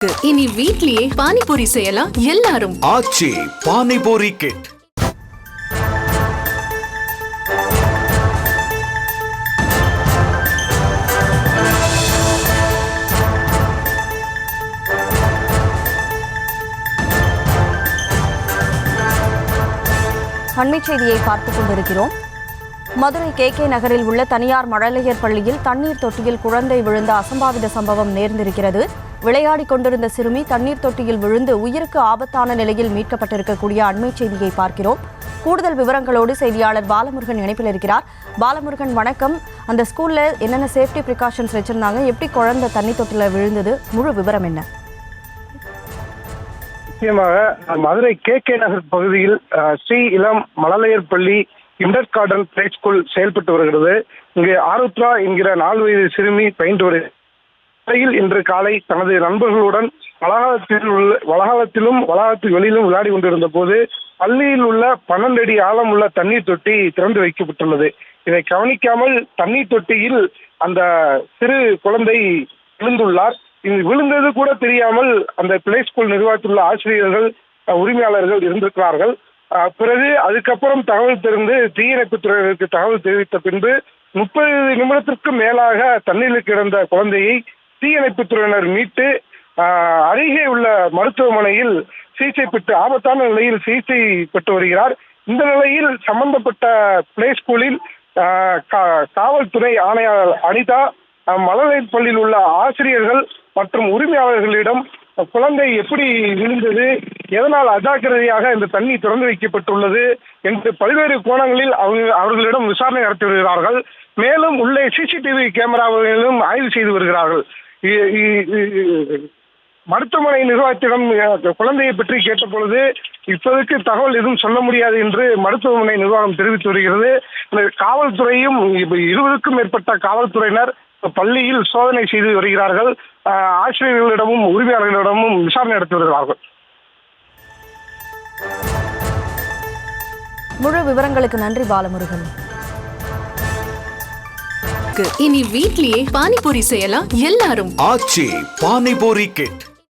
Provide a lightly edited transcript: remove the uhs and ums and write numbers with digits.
இனி வீட்லயே பானிபூரி செய்யலாம் எல்லாரும். ஆச்சி பானிபூரி கிட். அண்மை செய்தியை பார்த்துக் கொண்டிருக்கிறோம். மதுரை கே நகரில் உள்ள தனியார் மழலையர் பள்ளியில் தண்ணீர் தொட்டியில் குழந்தை விழுந்த அசம்பாவித சம்பவம் நேர்ந்திருக்கிறது. விளையாடிக் கொண்டிருந்த சிறுமி தண்ணீர் தொட்டியில் விழுந்து உயிருக்கு ஆபத்தான நிலையில் மீட்கப்பட்டிருக்கக்கூடிய அண்மை செய்தியை பார்க்கிறோம். கூடுதல் விவரங்களோடு செய்தியாளர் பாலமுருகன் இணைப்பில் இருக்கிறார். பாலமுருகன், வணக்கம். அந்த ஸ்கூல்ல என்னென்ன சேஃப்டி ப்ரிகாஷன்ஸ் வச்சிருந்தாங்க, எப்படி குழந்தை தண்ணீர் தொட்டியில் விழுந்தது, முழு விவரம் என்ன? முக்கியமாக மதுரை கே நகர் பகுதியில் ஸ்ரீ இளம் மழலையர் பள்ளி கிண்டர் கார்டன் பிளே ஸ்கூல் செயல்பட்டு வருகிறது. இங்கு ஆருத்ரா என்கிற 4 வயது சிறுமி பயின்று வருகிறது. இன்று காலை தனது நண்பர்களுடன் வளாகத்திலும் வளாகத்துக்கு வெளியிலும் விளையாடி கொண்டிருந்த போது பள்ளியில் உள்ள 12 அடி ஆழம் உள்ள தண்ணீர் தொட்டி திறந்து வைக்கப்பட்டுள்ளது. இதை கவனிக்காமல் தண்ணீர் தொட்டியில் அந்த சிறு குழந்தை விழுந்துள்ளார். விழுந்தது கூட தெரியாமல் அந்த பிளே ஸ்கூல் நிர்வாகத்தில் உள்ள ஆசிரியர்கள், உரிமையாளர்கள் இருந்திருக்கிறார்கள். பிறகு அதுக்கப்புறம் தகவல் தெரிந்து தீயணைப்புத் துறையினருக்கு தகவல் தெரிவித்த பின்பு 30 நிமிடத்திற்கு மேலாக தண்ணீரில் கிடந்த குழந்தையை தீயணைப்புத் துறையினர் மீட்டு அருகே உள்ள மருத்துவமனையில் சிகிச்சை பெற்று ஆபத்தான நிலையில் சிகிச்சை பெற்று வருகிறார். இந்த நிலையில் சம்பந்தப்பட்ட பிளே ஸ்கூலில் காவல்துறை ஆணையாளர் அனிதா, மழலையர் பள்ளியில் உள்ள ஆசிரியர்கள் மற்றும் உரிமையாளர்களிடம் குழந்தை எப்படி விழுந்தது, எதனால் அஜாக்கிரதையாக இந்த தண்ணி திறந்து வைக்கப்பட்டுள்ளது என்று பல்வேறு கோணங்களில் அவர்களிடம் விசாரணை நடத்தி வருகிறார்கள். மேலும் உள்ளே சிசிடிவி கேமராவிலும் ஆய்வு செய்து வருகிறார்கள். மருத்துவமனை நிர்வாகத்திடம் குழந்தையை பற்றி கேட்ட பொழுது இப்போதைக்கு தகவல் எதுவும் சொல்ல முடியாது என்று மருத்துவமனை நிர்வாகம் தெரிவித்து வருகிறது. காவல்துறையும் 20க்கும் மேற்பட்ட காவல்துறையினர் பள்ளியில் சோதனை செய்து வருகிறார்கள். ஆசிரியர்களிடமும் உரிமையாளர்களிடமும் விசாரணை நடத்தி வருகிறார்கள். முழு விவரங்களுக்கு நன்றி பாலமுருகன். இனி வீட்லயே பானிபூரி செய்யலாம் எல்லாரும். ஆச்சி பானிபூரி கிட்.